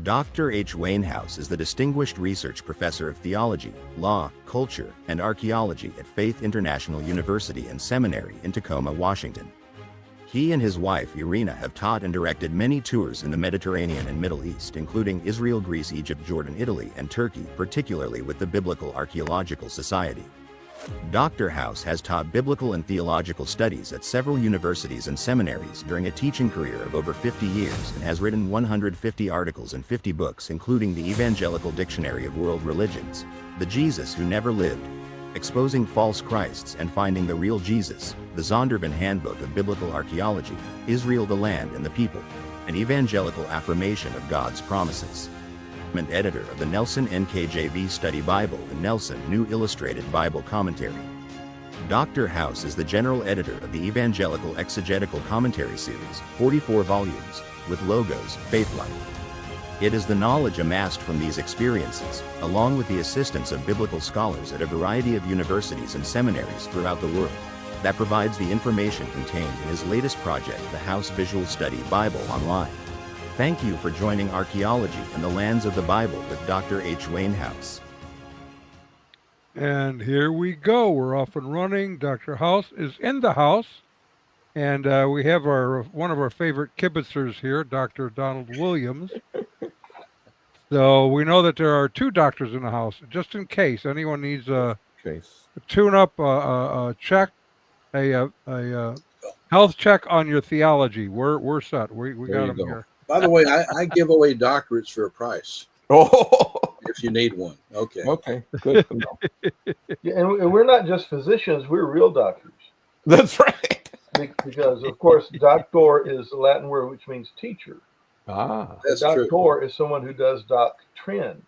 Dr. H. Wainhouse is the Distinguished Research Professor of Theology, Law, Culture, and Archaeology at Faith International University and Seminary in Tacoma, Washington. He and his wife, Irina, have taught and directed many tours in the Mediterranean and Middle East, including Israel, Greece, Egypt, Jordan, Italy, and Turkey, particularly with the Biblical Archaeological Society. Dr. House has taught biblical and theological studies at several universities and seminaries during a teaching career of over 50 years and has written 150 articles and 50 books, including the Evangelical Dictionary of World Religions, The Jesus Who Never Lived, Exposing False Christs and Finding the Real Jesus, the Zondervan Handbook of Biblical Archaeology, Israel, the Land and the People, an Evangelical Affirmation of God's Promises, and editor of the Nelson NKJV Study Bible and Nelson New Illustrated Bible Commentary. Dr. House is the general editor of the Evangelical Exegetical Commentary Series, 44 volumes, with logos, Faith Life. It is the knowledge amassed from these experiences, along with the assistance of biblical scholars at a variety of universities and seminaries throughout the world, that provides the information contained in his latest project, the House Visual Study Bible Online. Thank you for joining Archaeology and the Lands of the Bible with Dr. H. Wainhouse. And here we go. We're off and running. Dr. House is in the house. And we have one of our favorite kibitzers here, Dr. Donald Williams. So we know that there are two doctors in the house, just in case anyone needs a tune-up, a check, a health check on your theology. We're set. We got them here. By the way, I give away doctorates for a price. Oh, if you need one. Okay. Okay. Good. Yeah, and we're not just physicians; we're real doctors. That's right. Because of course, doctor is a Latin word which means teacher. Ah, that's true. Doctor is someone who does doctrine.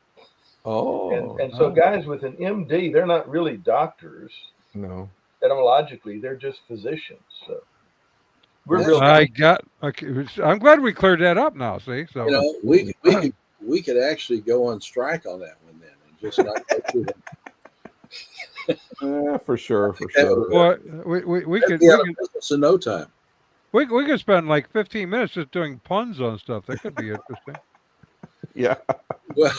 Oh. And so guys with an MD, they're not really doctors. No. Etymologically, they're just physicians. So. I'm glad we cleared that up now. See, so we could actually go on strike on that one then, and just not go through them. Yeah, for sure. Well, we could in no time. We could spend like 15 minutes just doing puns on stuff. That could be interesting. Yeah. Well,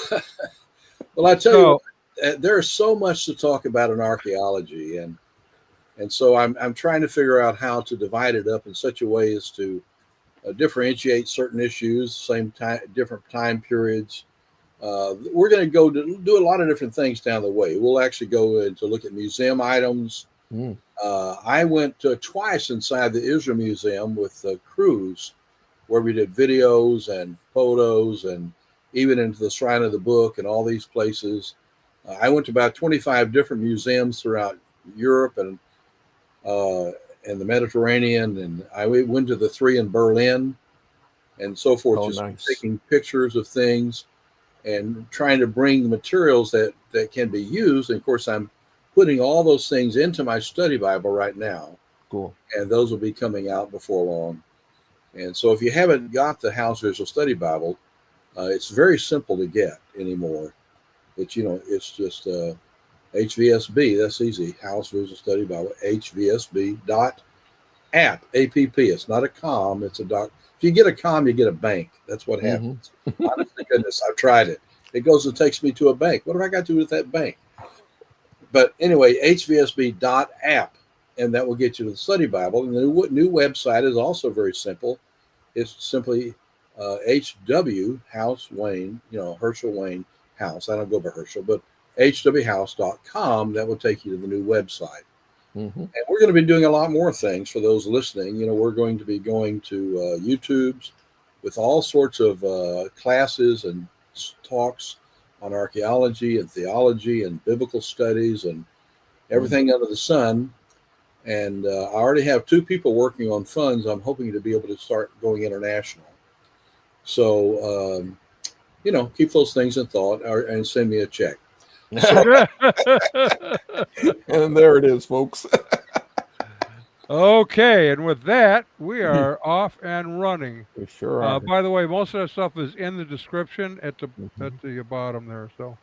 I tell you, there's so much to talk about in archaeology, and so I'm trying to figure out how to divide it up in such a way as to differentiate certain issues, same time, different time periods. We're going to go do a lot of different things down the way. We'll actually go in to look at museum items. I went twice inside the Israel Museum with crews where we did videos and photos and even into the Shrine of the Book and all these places. I went to about 25 different museums throughout Europe and the Mediterranean, and I went to the 3 in Berlin and so forth, taking pictures of things and trying to bring materials that can be used. And of course, I'm putting all those things into my study Bible right now. Cool. And those will be coming out before long. And so if you haven't got the House Visual Study Bible, it's very simple to get anymore. It's just HVSB, that's easy. House Visual Study Bible, HVSB.app, APP. It's not a com, it's a doc. If you get a com, you get a bank. That's what happens. Honestly, goodness, I've tried it. It goes and takes me to a bank. What have I got to do with that bank? But anyway, HVSB.app, and that will get you to the Study Bible. And the new website is also very simple. It's simply HW House Wayne, Herschel Wayne House. I don't go by Herschel, but hwhouse.com. That will take you to the new website. And we're going to be doing a lot more things for those listening. We're going to be going to YouTubes with all sorts of classes and talks on archaeology and theology and biblical studies and everything under the sun. And I already have 2 people working on funds. I'm hoping to be able to start going international. So, keep those things in thought and send me a check. And there it is, folks. Okay, and with that, we are off and running. We sure are. By the way, most of that stuff is in the description at the bottom there. So,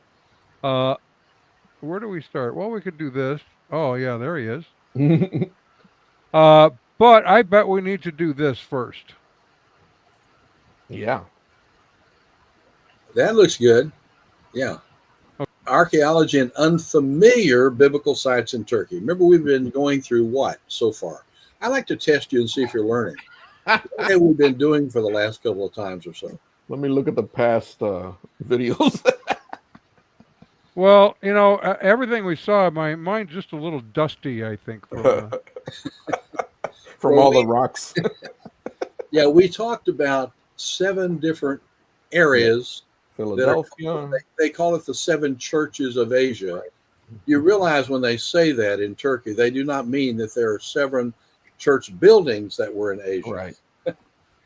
where do we start? Well, we could do this. Oh yeah, there he is. But I bet we need to do this first. Yeah. That looks good. Yeah. Archaeology and unfamiliar biblical sites in Turkey. Remember, we've been going through what so far? I like to test you and see if you're learning. What have we been doing for the last couple of times or so? Let me look at the past videos. Well, everything we saw, my mind's just a little dusty, I think. From all the rocks. Yeah, we talked about 7 different areas. Philadelphia. They call it the 7 churches of Asia. You realize when they say that in Turkey, they do not mean that there are 7 church buildings that were in Asia. Right.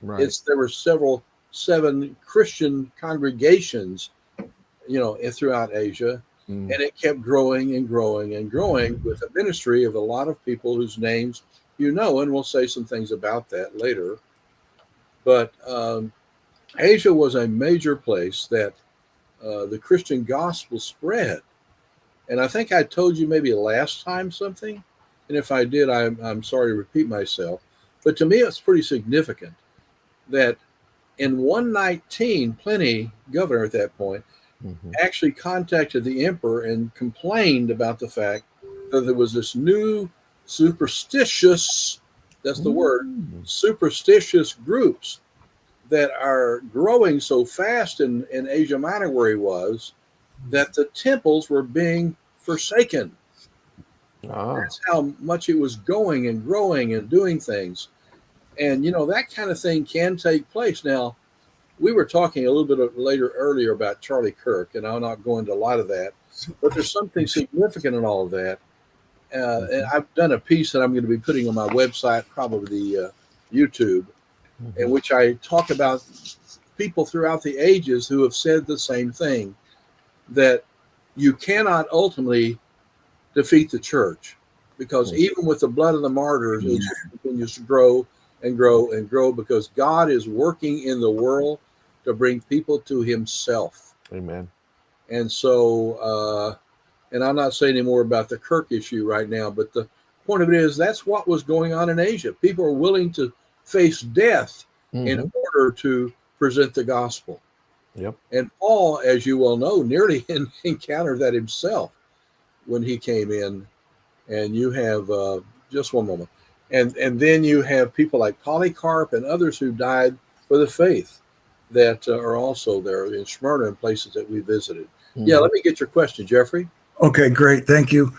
Right. There were 7 Christian congregations, throughout Asia, and it kept growing and growing and growing with a ministry of a lot of people whose names and we'll say some things about that later. But Asia was a major place that the Christian gospel spread. And I think I told you maybe last time something, and if I did, I'm sorry to repeat myself. But to me, it's pretty significant that in 119, Pliny, governor at that point, actually contacted the emperor and complained about the fact that there was this new superstitious, that's the word, superstitious groups that are growing so fast in Asia Minor where he was, that the temples were being forsaken. That's how much it was going and growing and doing things. And, that kind of thing can take place. Now, we were talking a little bit earlier about Charlie Kirk, and I'll not go into a lot of that, but there's something significant in all of that. And I've done a piece that I'm going to be putting on my website, probably YouTube, in which I talk about people throughout the ages who have said the same thing, that you cannot ultimately defeat the church, because even with the blood of the martyrs, it continues to grow and grow and grow, because God is working in the world to bring people to himself. Amen. And so, and I'm not saying any more about the Kirk issue right now, but the point of it is that's what was going on in Asia. People are willing to face death in order to present the gospel. Yep. And Paul, as you well know, nearly encountered that himself when he came in. And you have, just one moment, and then you have people like Polycarp and others who died for the faith that are also there in Smyrna and places that we visited. Yeah, let me get your question, Jeffrey. Okay, great. Thank you.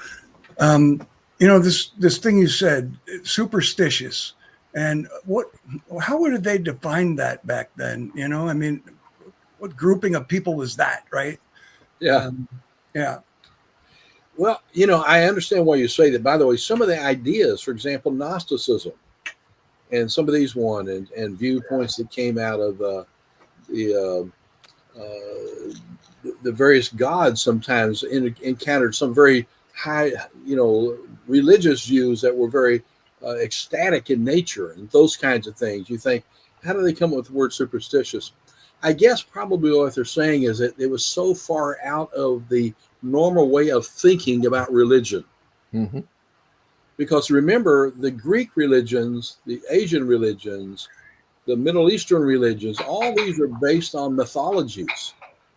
This thing you said, superstitious, and how would they define that back then? What grouping of people was that, right? Yeah. Yeah. Well, I understand why you say that. By the way, some of the ideas, for example, Gnosticism, and some of these and viewpoints that came out of the various gods sometimes encountered some very high, religious views that were very ecstatic in nature and those kinds of things. You think, how do they come up with the word superstitious? I guess probably what they're saying is that it was so far out of the normal way of thinking about religion. Because remember, the Greek religions, the Asian religions, the Middle Eastern religions, all these are based on mythologies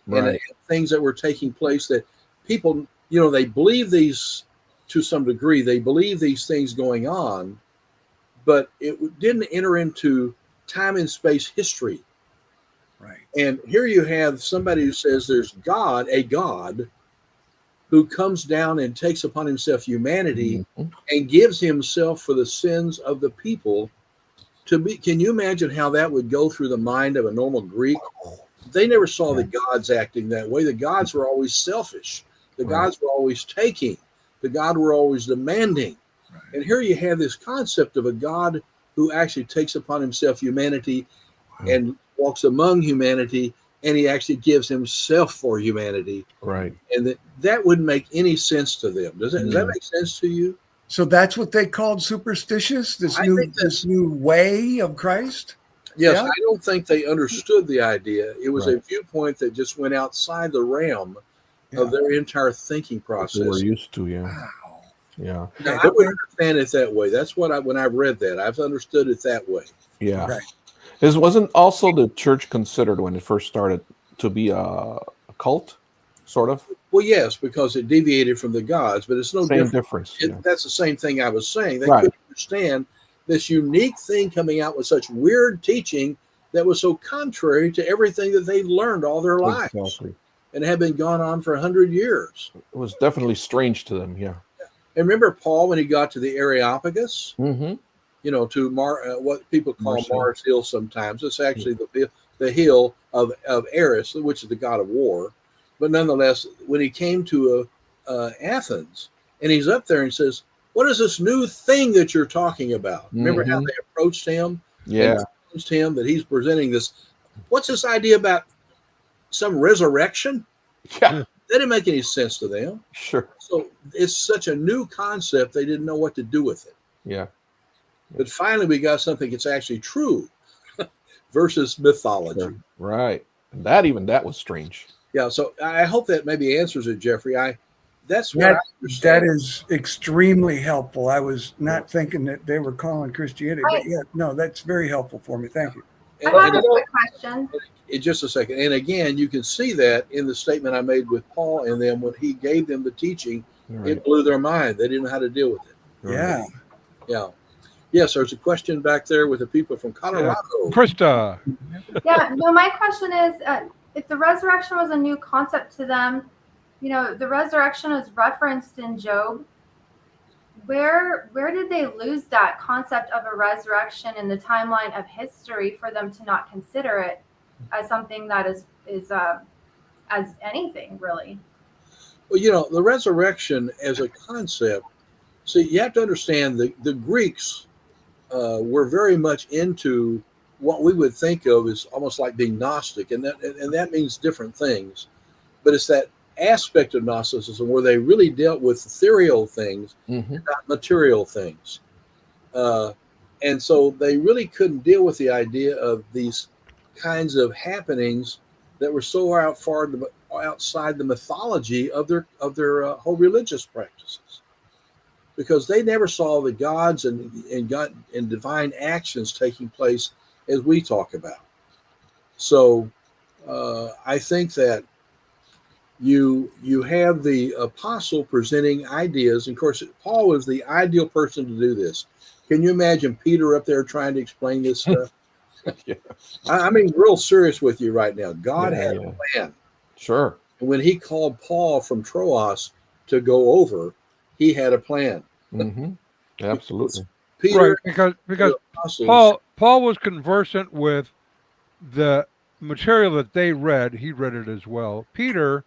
and things that were taking place that people, they believe these to some degree. They believe these things going on, but it didn't enter into time and space history. Right. And here you have somebody who says there's a God, who comes down and takes upon himself humanity and gives himself for the sins of the people. Can you imagine how that would go through the mind of a normal Greek? They never saw the gods acting that way. The gods were always selfish. The gods were always taking. The gods were always demanding. Right. And here you have this concept of a God who actually takes upon himself humanity and walks among humanity, and he actually gives himself for humanity. Right. And that wouldn't make any sense to them. Does that make sense to you? So that's what they called superstitious, this new way of Christ? Yes, yeah? I don't think they understood the idea. It was a viewpoint that just went outside the realm of their entire thinking process. They were used to, Wow. Yeah. Now, I would understand it that way. That's what when I've read that, I've understood it that way. Yeah. Right. This wasn't also the church considered when it first started to be a cult, sort of. Well, yes, because it deviated from the gods, but it's no Same different. difference. Yeah. That's the same thing I was saying. They Right. couldn't understand this unique thing coming out with such weird teaching that was so contrary to everything that they'd learned all their lives Exactly. and had been gone on for 100 years. It was definitely strange to them. Yeah. And remember Paul when he got to the Areopagus, Mm-hmm. to what people call Mars Hill. Mars Hill sometimes. It's actually the hill of Eris, which is the god of war. But nonetheless, when he came to Athens, and he's up there and says, "What is this new thing that you're talking about?" Remember how they approached him? Yeah. And challenged him that he's presenting this. What's this idea about some resurrection? Yeah. That didn't make any sense to them. Sure. So it's such a new concept, they didn't know what to do with it. Yeah. But finally, we got something that's actually true versus mythology. Sure. Right. And that was strange. Yeah, so I hope that maybe answers it, Jeffrey. That's what That, I understand. that is extremely helpful. I was not thinking that they were calling Christianity, but yeah, no, that's very helpful for me. Thank you. And, I have a quick question. in just a second. And again, you can see that in the statement I made with Paul and them when he gave them the teaching, it blew their mind. They didn't know how to deal with it. Yeah. Yeah. Yes, there's a question back there with the people from Colorado. Krista. Yeah, no, my question is, if the resurrection was a new concept to them, the resurrection is referenced in Job. Where did they lose that concept of a resurrection in the timeline of history for them to not consider it as something that is as anything really? Well, the resurrection as a concept, see, you have to understand the Greeks were very much into what we would think of as almost like being Gnostic, and that means different things. But it's that aspect of Gnosticism where they really dealt with ethereal things, not material things. And so they really couldn't deal with the idea of these kinds of happenings that were so outside the mythology of their whole religious practices, because they never saw the gods and God and divine actions taking place as we talk about. So I think that you have the apostle presenting ideas. And of course, Paul was the ideal person to do this. Can you imagine Peter up there trying to explain this stuff? Yeah. I mean, real serious with you right now. God had a plan. Sure. And when he called Paul from Troas to go over, he had a plan. Absolutely. Peter, right, because Paul was conversant with the material that they read. He read it as well. Peter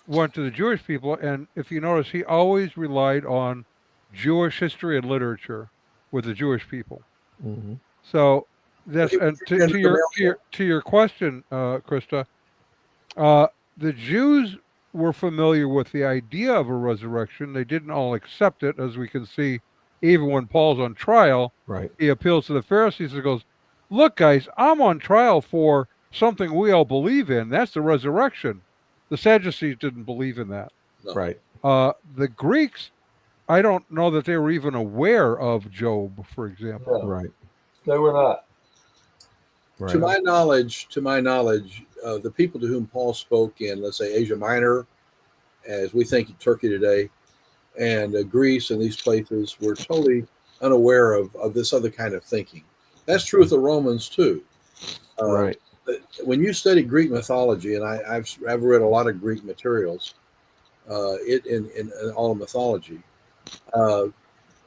went to the Jewish people, and if you notice, he always relied on Jewish history and literature with the Jewish people. So that's and to your question, Krista, the Jews were familiar with the idea of a resurrection. They didn't all accept it, as we can see. Even when Paul's on trial, he appeals to the Pharisees and goes, "Look, guys, I'm on trial for something we all believe in. That's the resurrection." The Sadducees didn't believe in that. No. Right. The Greeks, I don't know that they were even aware of Job, for example. No, Right. they were not. Right. To my knowledge, the people to whom Paul spoke in, let's say, Asia Minor, as we think of Turkey today, and Greece and these places were totally unaware of this other kind of thinking. That's true with the Romans too. Right. When you study Greek mythology, and I've read a lot of Greek materials, in all of mythology,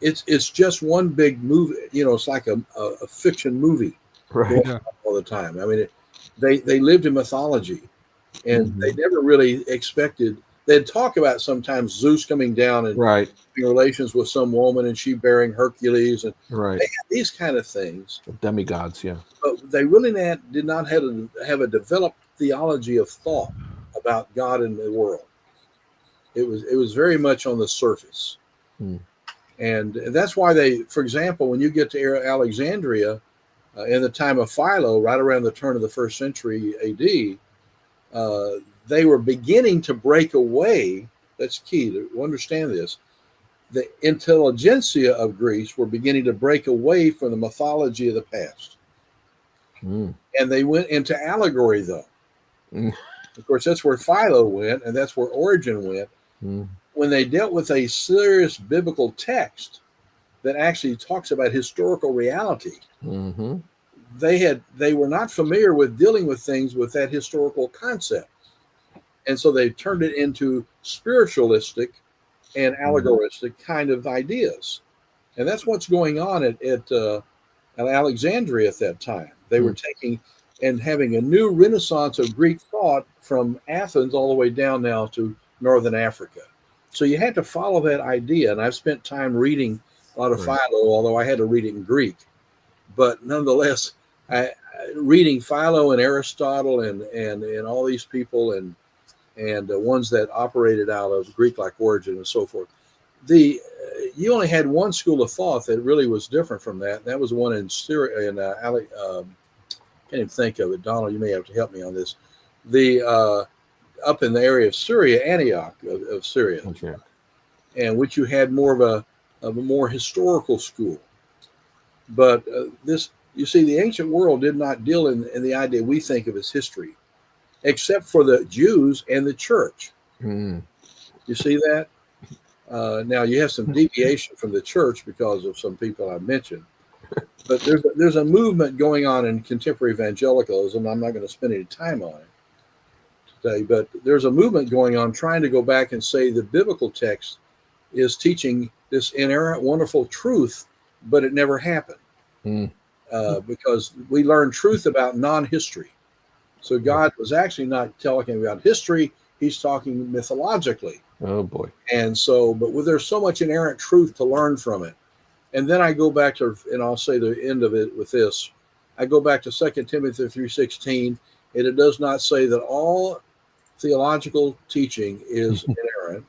it's just one big movie. It's like a fiction movie Right. all the time. I mean, they lived in mythology, and they never really expected. They'd talk about sometimes Zeus coming down and having relations with some woman, and she bearing Hercules, and they had these kind of things. The demigods, yeah. But they really did not have a developed theology of thought about God and the world. It was very much on the surface, and that's why they, for example, when you get to Alexandria in the time of Philo, right around the turn of the 1st century AD, they were beginning to break away. That's key to understand this. The intelligentsia of Greece were beginning to break away from the mythology of the past. And they went into allegory, though. Mm. Of course, that's where Philo went, and that's where Origen went. Mm. When they dealt with a serious biblical text that actually talks about historical reality, Mm-hmm. they were not familiar with dealing with things with that historical concept. And so they turned it into spiritualistic and allegoristic kind of ideas. And that's what's going on at Alexandria at that time. They were taking and having a new renaissance of Greek thought from Athens all the way down now to Northern Africa. So you had to follow that idea. And I've spent time reading a lot of Philo, although I had to read it in Greek. But nonetheless, reading Philo and Aristotle and all these people and ones that operated out of Greek like Origin and so forth, you only had one school of thought that really was different from that. That was one in Syria. And can't even think of it. Donald, you may have to help me on this. Up in the area of Syria, Antioch of Syria, and which you had more of a more historical school. But you see, the ancient world did not deal in the idea we think of as history, except for the Jews and the church. You see that? Now you have some deviation from the church because of some people I mentioned, but there's a movement going on in contemporary evangelicalism. I'm not going to spend any time on it today, but there's a movement going on trying to go back and say the biblical text is teaching this inerrant, wonderful truth, but it never happened because we learn truth about non-history. So God was actually not talking about history; He's talking mythologically. Oh boy! And so, but there's so much inerrant truth to learn from it. And then I go back to, and I'll say the end of it with this. I go back to 2 Timothy 3:16, and it does not say that all theological teaching is inerrant.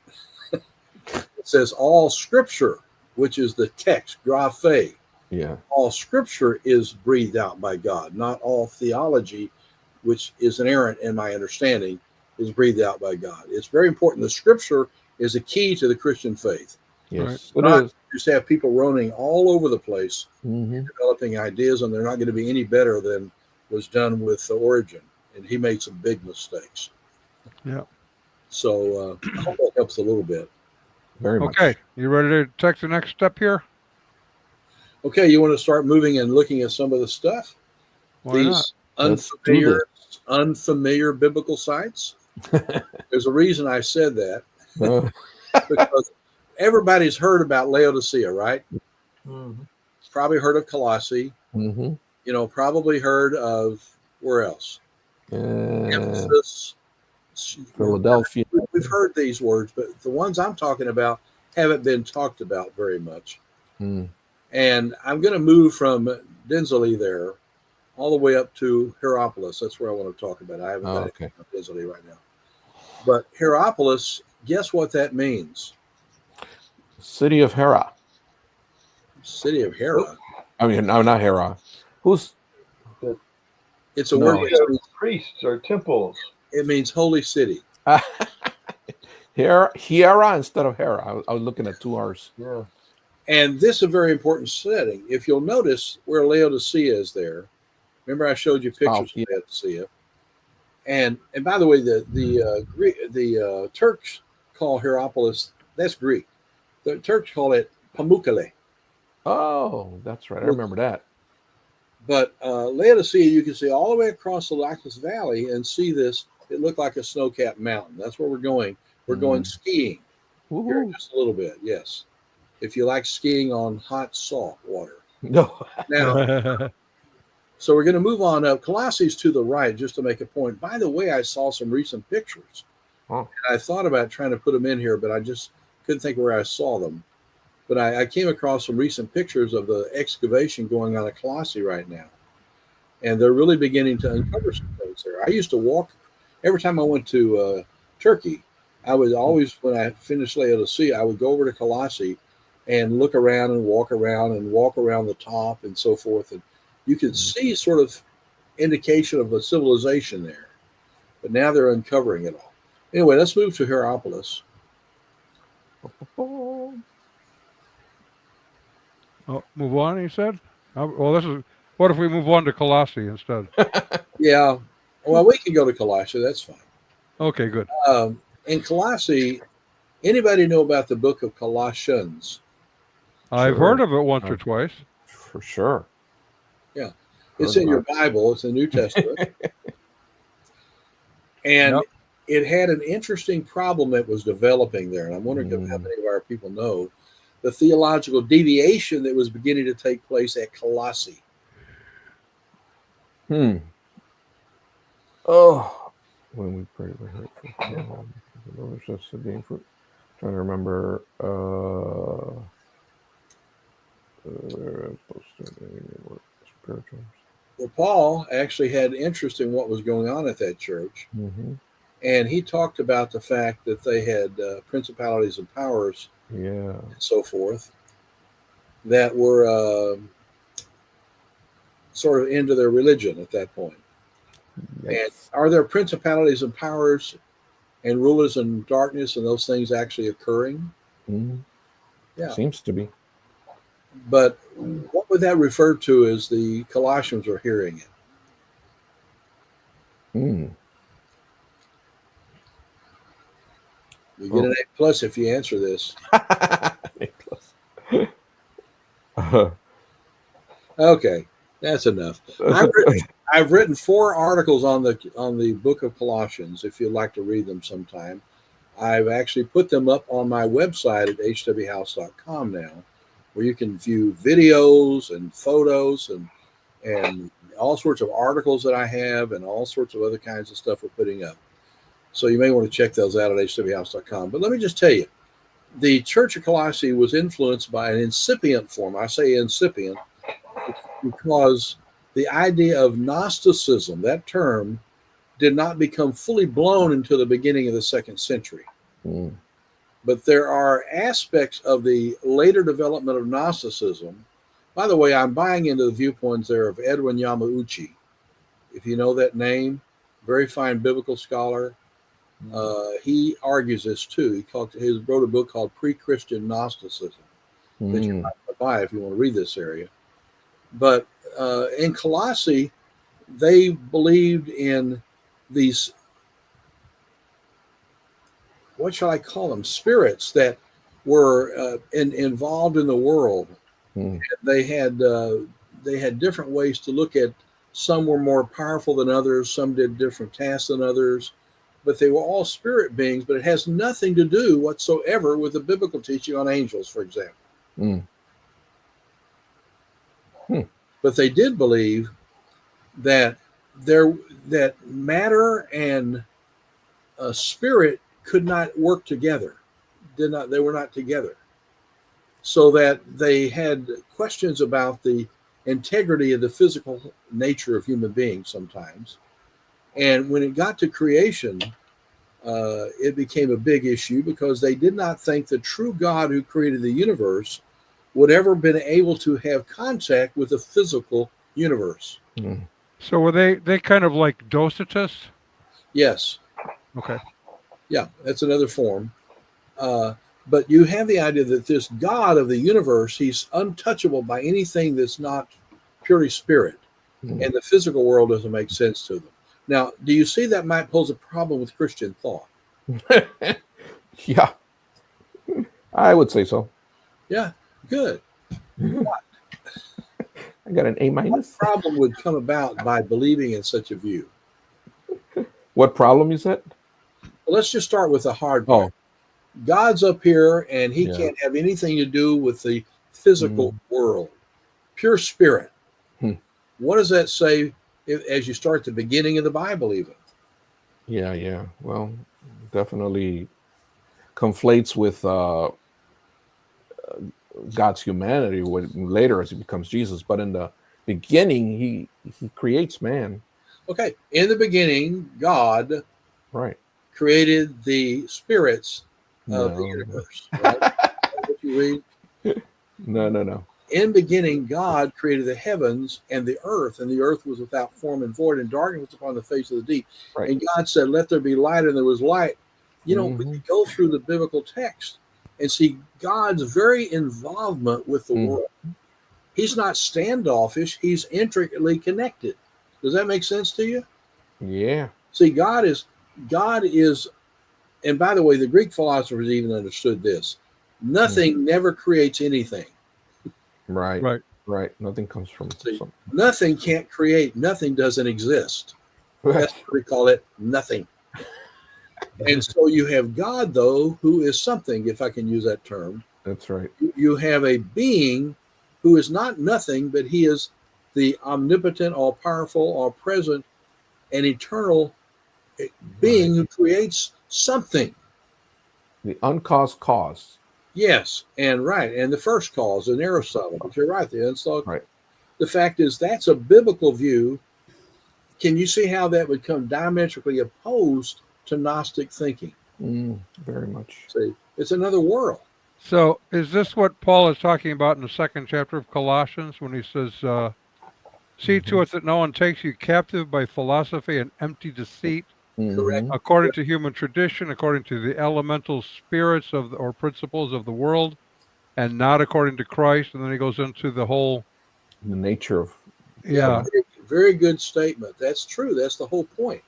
It says all Scripture, which is the text, graphe. Yeah. All Scripture is breathed out by God, not all theology, which is inerrant in my understanding, is breathed out by God. It's very important. The Scripture is a key to the Christian faith. Yes, it is. Just have people roaming all over the place, developing ideas, and they're not going to be any better than was done with the Origin. And he made some big mistakes. Yeah. So I hope that helps a little bit. Very much. Okay. You ready to take the next step here? Okay. You want to start moving and looking at some of the stuff? Why not? Unfamiliar biblical sites. There's a reason I said that. Because everybody's heard about Laodicea, right? Probably heard of Colossae. Probably heard of where else? Ephesus, Philadelphia. We've heard these words, but the ones I'm talking about haven't been talked about very much. And I'm going to move from Densley there all the way up to Hierapolis. That's where I want to talk about. I haven't got it on Densley right now. But Hierapolis, guess what that means? City of Hera. City of Hera. I mean, no, not Hera. It's a word. Priests or temples. It means holy city. Hiera instead of Hera. I was looking at 2 R's. Yeah. And this is a very important setting. If you'll notice where Laodicea is there, remember I showed you pictures of Laodicea. And by the way, the Turks call Hierapolis, that's Greek. The Turks call it Pamukkale. Oh, that's right. I remember that. But Laodicea, you can see all the way across the Lycus Valley and see this. It looked like a snow-capped mountain. That's where we're going. We're going skiing here in just a little bit. Yes, if you like skiing on hot salt water. No. Now, so we're going to move on up. Colossae's to the right, just to make a point. By the way, I saw some recent pictures. And I thought about trying to put them in here, but I just couldn't think where I saw them. But I came across some recent pictures of the excavation going on at Colossae right now. And they're really beginning to uncover some things there. I used to walk, every time I went to Turkey, I would always, when I finished Laodicea, I would go over to Colossae and look around and walk around the top and so forth. And you could see sort of indication of a civilization there. But now they're uncovering it all. Anyway, let's move to Hierapolis. Oh, move on, he said? Well, what if we move on to Colossae instead? Yeah. Well, we can go to Colossia. That's fine. Okay, good. In Colossae, anybody know about the book of Colossians? I've Sure. heard of it once or twice. For sure. Yeah. It's Heard in your about Bible. It's the New Testament. And Yep. it had an interesting problem that was developing there. And I'm wondering how Mm. many of our people know the theological deviation that was beginning to take place at Colossae. Oh, when we pray, we hurt for the just being fruit. Trying to remember. Spiritual. Well, Paul actually had interest in what was going on at that church. Mm-hmm. And he talked about the fact that they had principalities and powers Yeah. and so forth that were sort of into their religion at that point. Yes. And are there principalities and powers and rulers in darkness and those things actually occurring? Mm-hmm. Yeah. Seems to be. But what would that refer to as the Colossians are hearing it? Mm. You get an A+ if you answer this. Okay, that's enough. I've written 4 articles on the book of Colossians. If you'd like to read them sometime, I've actually put them up on my website at hwhouse.com now, where you can view videos and photos and all sorts of articles that I have and all sorts of other kinds of stuff we're putting up. So you may want to check those out at hwhouse.com. But let me just tell you, the Church of Colossae was influenced by an incipient form. I say incipient because the idea of Gnosticism, that term, did not become fully blown until the beginning of the 2nd century. Mm. But there are aspects of the later development of Gnosticism. By the way, I'm buying into the viewpoints there of Edwin Yamauchi. If you know that name, very fine biblical scholar. He argues this too. He wrote a book called Pre-Christian Gnosticism that you might buy if you want to read this area. But in Colossae, they believed in these, what shall I call them, spirits that were involved in the world. They had different ways to look at. Some were more powerful than others. Some did different tasks than others. But they were all spirit beings, but it has nothing to do whatsoever with the biblical teaching on angels, for example. But they did believe that that matter and spirit could not work together. They were not together. So that they had questions about the integrity of the physical nature of human beings sometimes. And when it got to creation, it became a big issue because they did not think the true God who created the universe would ever been able to have contact with the physical universe. So were they kind of like Docetists? Yes. Okay. Yeah, that's another form. But you have the idea that this God of the universe, he's untouchable by anything that's not purely spirit. And the physical world doesn't make sense to them. Now, do you see that might pose a problem with Christian thought? Yeah, I would say so. Yeah, good. What? I got an A-. What problem would come about by believing in such a view? What problem you said? Well, let's just start with the hard part. God's up here, and he Yeah. can't have anything to do with the physical world. Pure spirit. What does that say as you start the beginning of the Bible even? Yeah. Well, definitely conflates with God's humanity later as he becomes Jesus. But in the beginning, he creates man. Okay. In the beginning, God created the spirits of the universe. Right? What you read? No. In beginning, God created the heavens and the earth was without form and void, and darkness was upon the face of the deep. Right. And God said, "Let there be light," and there was light. You know, we can go through the biblical text and see God's very involvement with the world. He's not standoffish. He's intricately connected. Does that make sense to you? Yeah. See, God is, and by the way, the Greek philosophers even understood this. Nothing never creates anything. Right. Right. Right. Nothing comes from See, something. nothing can't create. Nothing doesn't exist. Right. That's what we call it, nothing. And so you have God, though, who is something, if I can use that term. That's right. You have a being who is not nothing, but he is the omnipotent, all-powerful, all-present, and eternal being who creates something. The uncaused cause. Yes, and right. And the first cause, an Aristotle, but you're right there. And so Right. the fact is that's a biblical view. Can you see how that would come diametrically opposed to Gnostic thinking? Very much. See, it's another world. So is this what Paul is talking about in the second chapter of Colossians when he says, see to it that no one takes you captive by philosophy and empty deceit, Correct. according to human tradition, according to the elemental spirits or principles of the world, and not according to Christ. And then he goes into the whole. The nature of. Yeah. Very, very good statement. That's true. That's the whole point.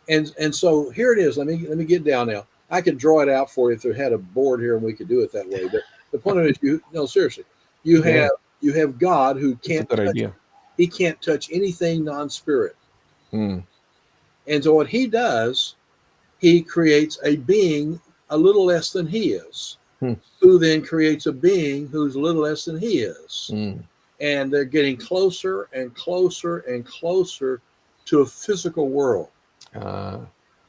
And so here it is. Let me get down now. I could draw it out for you if there had a board here and we could do it that way. But the point of it is, seriously, you have God who can't That's a good touch, idea. he can't touch anything non-spirit. Mm. And so what he does, he creates a being a little less than he is, who then creates a being who's a little less than he is. And they're getting closer and closer and closer to a physical world.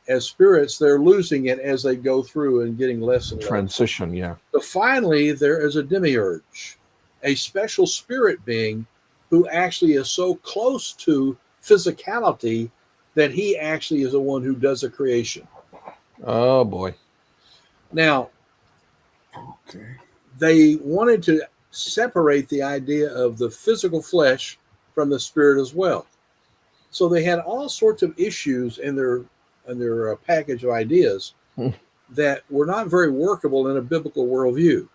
As spirits, they're losing it as they go through and getting less and less. Transition, yeah. So finally, there is a demiurge, a special spirit being who actually is so close to physicality that he actually is the one who does the creation. Oh, boy. Now, they wanted to separate the idea of the physical flesh from the spirit as well. So they had all sorts of issues in their package of ideas that were not very workable in a biblical worldview.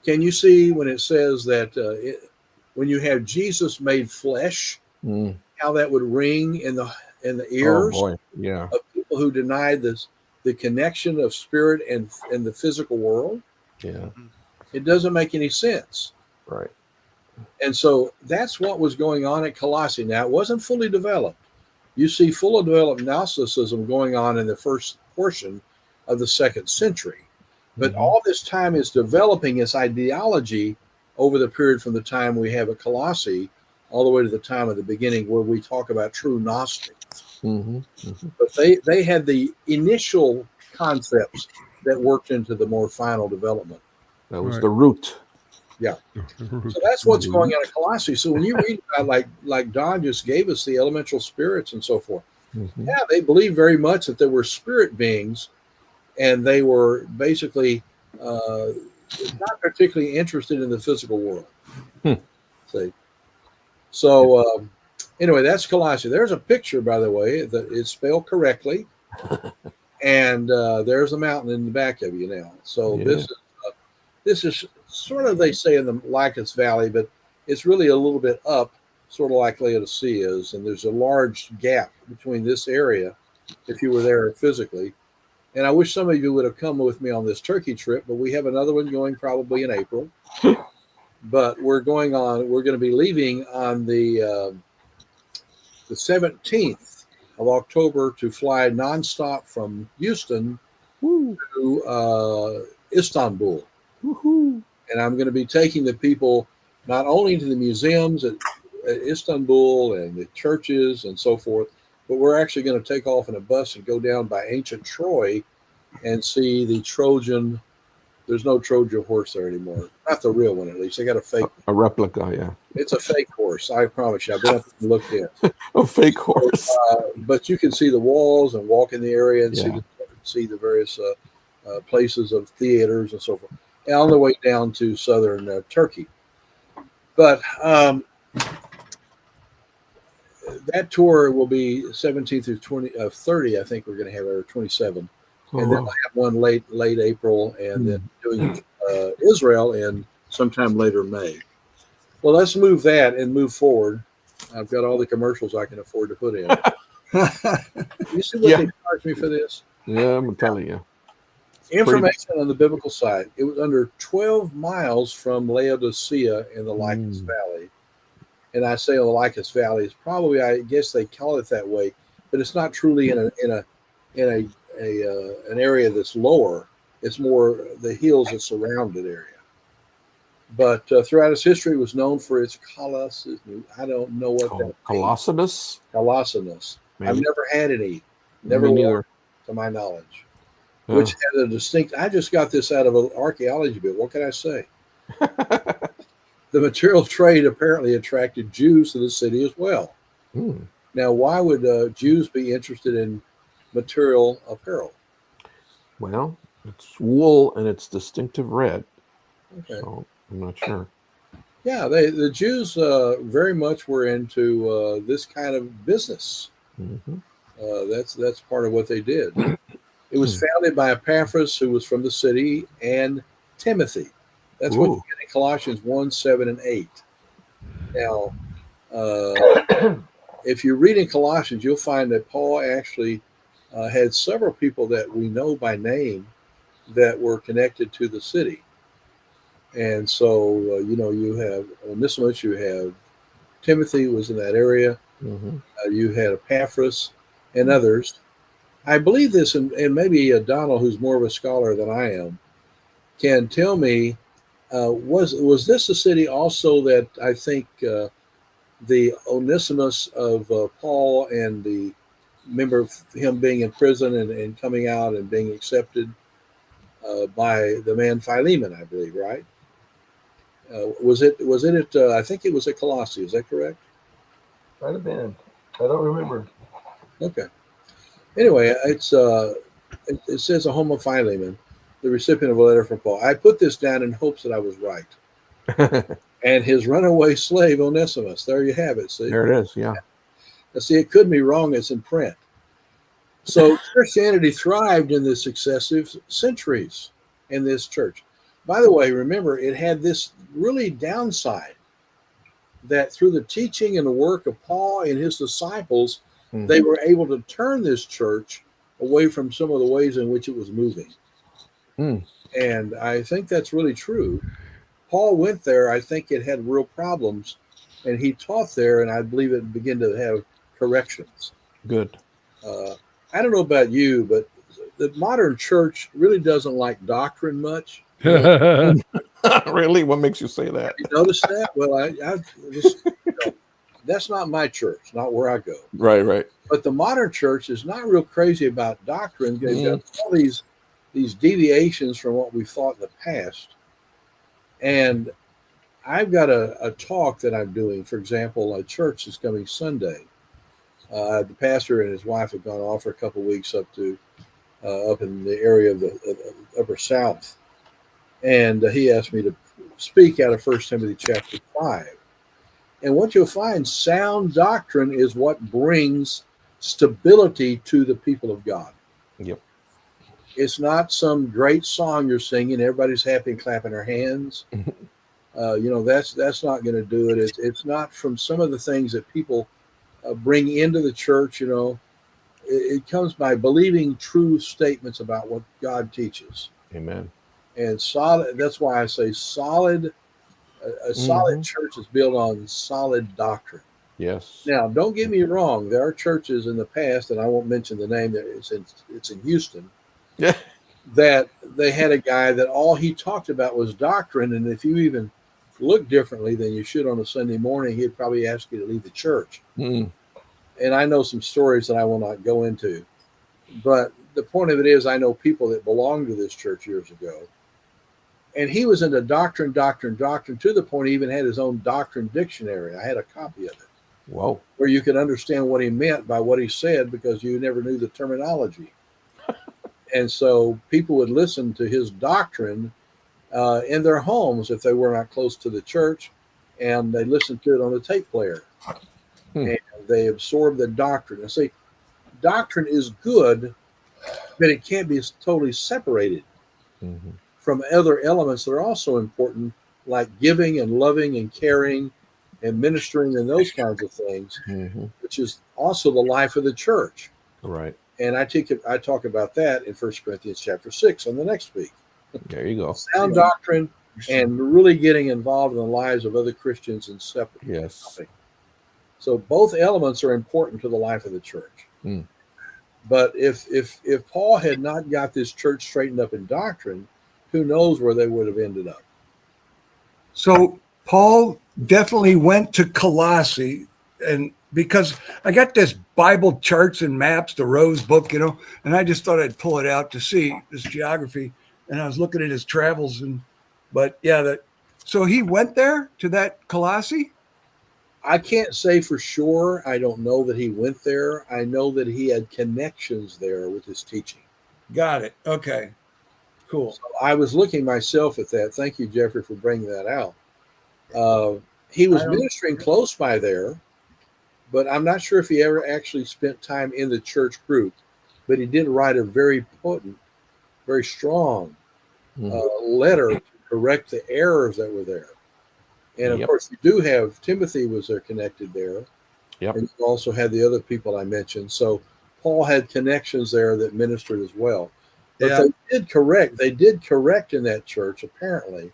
Can you see when it says that when you have Jesus made flesh, how that would ring in the ears of people who denied the connection of spirit and the physical world? Yeah. It doesn't make any sense. Right. And so that's what was going on at Colossae. Now, it wasn't fully developed. You see fully developed Gnosticism going on in the first portion of the second century. But all this time is developing its ideology over the period from the time we have at Colossae all the way to the time of the beginning where we talk about true Gnostics. But they had the initial concepts that worked into the more final development. That was the root. Yeah. So that's what's going on at Colossae. So when you read about like Don just gave us the elemental spirits and so forth, yeah, they believed very much that there were spirit beings, and they were basically not particularly interested in the physical world. See, so anyway, that's Colossae. There's a picture, by the way, that is spelled correctly, and there's a mountain in the back of you now. So this is sort of, they say, in the Lycus Valley, but it's really a little bit up, sort of like Laodicea is, and there's a large gap between this area, if you were there physically. And I wish some of you would have come with me on this Turkey trip, but we have another one going probably in April. But we're going to be leaving on the 17th of October to fly nonstop from Houston to Istanbul. And I'm going to be taking the people not only to the museums at Istanbul and the churches and so forth, but we're actually going to take off in a bus and go down by ancient Troy and see the Trojan. There's no Trojan horse there anymore. Not the real one, at least. They got a fake. A replica, yeah. It's a fake horse, I promise you. I've been up and looked in. A fake horse. But you can see the walls and walk in the area and see the various places of theaters and so forth. And on the way down to southern Turkey. But that tour will be 17 through 30, I think we're going to have, or 27. And then we'll have one late April, and then doing Israel in sometime later May. Well, let's move that and move forward. I've got all the commercials I can afford to put in. You see what Yeah. they charged me for this? Yeah, I'm telling you. Information on the biblical side. It was under 12 miles from Laodicea in the Lycus Valley. And I say the Lycus Valley is probably, I guess they call it that way, but it's not truly in an area that's lower. It's more the hills that surround that area. But throughout its history, it was known for its colossus. I don't know what that means. Colossus? Colossus. I've never had any. Never Me neither. learned, to my knowledge. Yeah. Which has a distinct. I just got this out of an archaeology bit. What can I say? The material trade apparently attracted Jews to the city as well. Now, why would Jews be interested in material apparel? Well, it's wool and it's distinctive red. Okay. So I'm not sure. Yeah, the Jews very much were into this kind of business. That's part of what they did. It was founded by Epaphras, who was from the city, and Timothy. That's what you get in Colossians 1, 7, and 8. Now, if you read in Colossians, you'll find that Paul actually had several people that we know by name that were connected to the city. And so, you have Onesimus, you have Timothy was in that area. You had Epaphras and others. I believe this, and maybe Donald, who's more of a scholar than I am, can tell me, was this a city also that I think the Onesimus of Paul and the remember of him being in prison and coming out and being accepted by the man Philemon, I believe, right? Was it I think it was at Colossae, is that correct? Might have been. I don't remember. Okay. Anyway, it says a home of Philemon, the recipient of a letter from Paul. I put this down in hopes that I was right. And his runaway slave Onesimus. There you have it. See? There it is. Yeah. Now, see, it could be wrong. It's in print. So Christianity thrived in the successive centuries in this church. By the way, remember, it had this really downside that through the teaching and the work of Paul and his disciples, they were able to turn this church away from some of the ways in which it was moving. And I think that's really true. Paul went there. I think it had real problems, and he taught there, and I believe it began to have corrections. Good. I don't know about you, but the modern church really doesn't like doctrine much. Really? What makes you say that? You notice that? Well, I just, that's not my church, not where I go. Right. But the modern church is not real crazy about doctrine. They've got all these deviations from what we've thought in the past. And I've got a talk that I'm doing, for example, a church is coming Sunday. The pastor and his wife have gone off for a couple of weeks up in the area of the Upper South. And he asked me to speak out of 1 Timothy chapter 5. And what you'll find, sound doctrine is what brings stability to the people of God. Yep. It's not some great song you're singing, everybody's happy and clapping their hands. That's not going to do it. It's not from some of the things that people bring into the church. It comes by believing true statements about what God teaches. Amen. And solid. That's why I say solid. A solid church is built on solid doctrine. Yes. Now, don't get me wrong. There are churches in the past, and I won't mention the name. That it's in Houston. Yeah. That they had a guy that all he talked about was doctrine, and if you even look differently than you should on a Sunday morning, he'd probably ask you to leave the church. And I know some stories that I will not go into, but the point of it is, I know people that belonged to this church years ago, and he was into doctrine to the point he even had his own doctrine dictionary. I had a copy of it. Whoa. Where you could understand what he meant by what he said because you never knew the terminology. And so people would listen to his doctrine in their homes if they were not close to the church, and they listened to it on the tape player. And they absorbed the doctrine. And see, doctrine is good, but it can't be totally separated from other elements that are also important, like giving and loving and caring and ministering and those kinds of things, which is also the life of the church. Right. And I talk about that in 1 Corinthians chapter 6 on the next week. There you go. Sound doctrine and really getting involved in the lives of other Christians and separate. Yes. So both elements are important to the life of the church. Mm. But if Paul had not got this church straightened up in doctrine, who knows where they would have ended up. So Paul definitely went to Colossae, and because I got this Bible charts and maps, the Rose book, and I just thought I'd pull it out to see this geography. And I was looking at his travels, so he went there to that Colossae. I can't say for sure. I don't know that he went there. I know that he had connections there with his teaching. Got it. Okay. Cool. So I was looking myself at that. Thank you, Jeffrey, for bringing that out. He was ministering close by there, but I'm not sure if he ever actually spent time in the church group. But he did write a very potent, very strong letter to correct the errors that were there. And of course, you do have Timothy was there connected there. Yep. And you also had the other people I mentioned. So Paul had connections there that ministered as well. But they did correct in that church, apparently,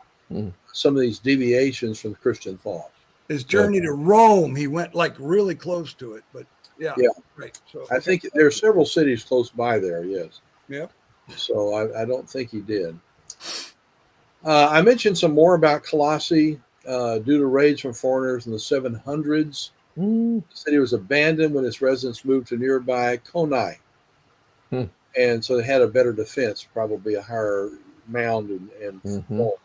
some of these deviations from Christian thought. His journey to Rome, he went like really close to it. But right. So I think there are several cities close by there, yes. Yep. So I don't think he did. I mentioned some more about Colossae. Due to raids from foreigners in the 700s, the city was abandoned when its residents moved to nearby Konai. And so they had a better defense, probably a higher mound and wall.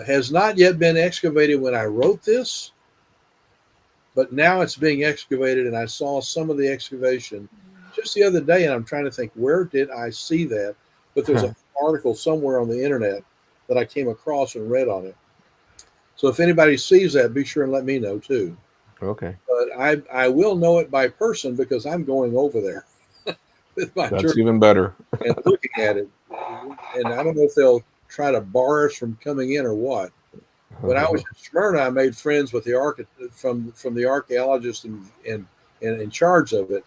Has not yet been excavated when I wrote this, but now it's being excavated, and I saw some of the excavation just the other day, and I'm trying to think, where did I see that? But there's an article somewhere on the internet that I came across and read on it. So if anybody sees that, be sure and let me know too. Okay. But I will know it by person because I'm going over there with my That's church even better. and looking at it. And I don't know if they'll try to bar us from coming in or what. When I was in Smyrna, I made friends with the from the archaeologist and in charge of it,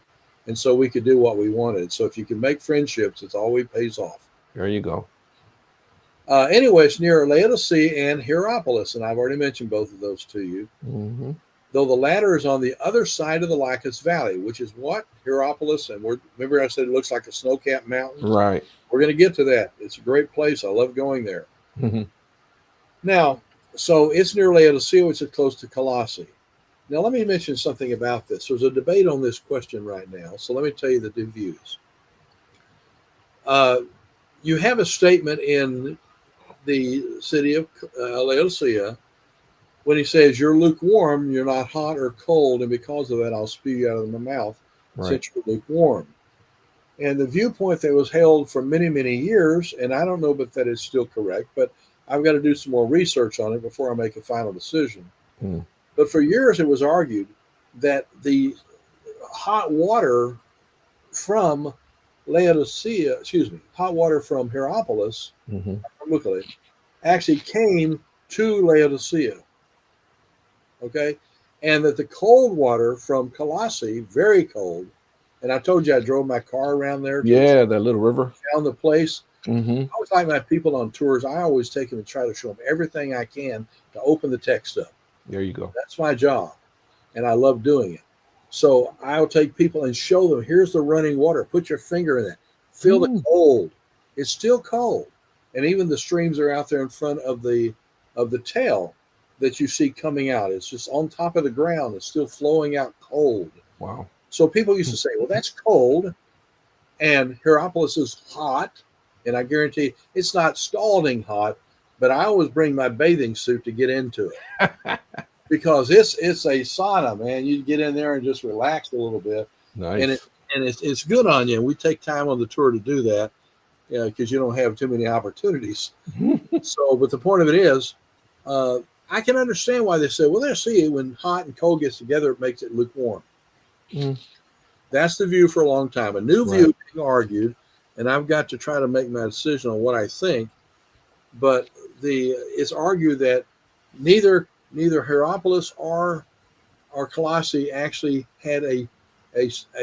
and so we could do what we wanted. So if you can make friendships, it's always pays off. There you go. Anyway, it's near Laodicea and Hierapolis, and I've already mentioned both of those to you. Though the latter is on the other side of the Lycus Valley, which is what? Hierapolis, and remember I said it looks like a snow-capped mountain? Right. We're going to get to that. It's a great place. I love going there. Now, so it's near Laodicea, which is close to Colossae. Now, let me mention something about this. There's a debate on this question right now, so let me tell you the two views. You have a statement in the city of Laodicea when he says, "You're lukewarm, you're not hot or cold, and because of that, I'll spew you out of my mouth, since you're lukewarm." And the viewpoint that was held for many, many years, and I don't know but that it's still correct, but I've got to do some more research on it before I make a final decision. But for years, it was argued that the hot water from hot water from Hierapolis, look at it, actually came to Laodicea. Okay. And that the cold water from Colossae, very cold, and I told you I drove my car around there. Yeah, that little river. Found the place. I always like my people on tours. I always take them and try to show them everything I can to open the text up. There you go. That's my job, and I love doing it. So I'll take people and show them, here's the running water. Put your finger in it. Feel the cold. It's still cold. And even the streams are out there in front of the tail that you see coming out. It's just on top of the ground. It's still flowing out cold. Wow. So people used to say, well, that's cold. And Hierapolis is hot. And I guarantee it's not scalding hot, but I always bring my bathing suit to get into it. Because it's a sauna, man. You get in there and just relax a little bit. Nice. And it's good on you. And we take time on the tour to do that, because you don't have too many opportunities. So, but the point of it is, I can understand why they say, well, let's see, when hot and cold gets together, it makes it lukewarm. That's the view for a long time. A new view being argued, and I've got to try to make my decision on what I think. But it's argued that neither neither Hierapolis or Colossae actually had a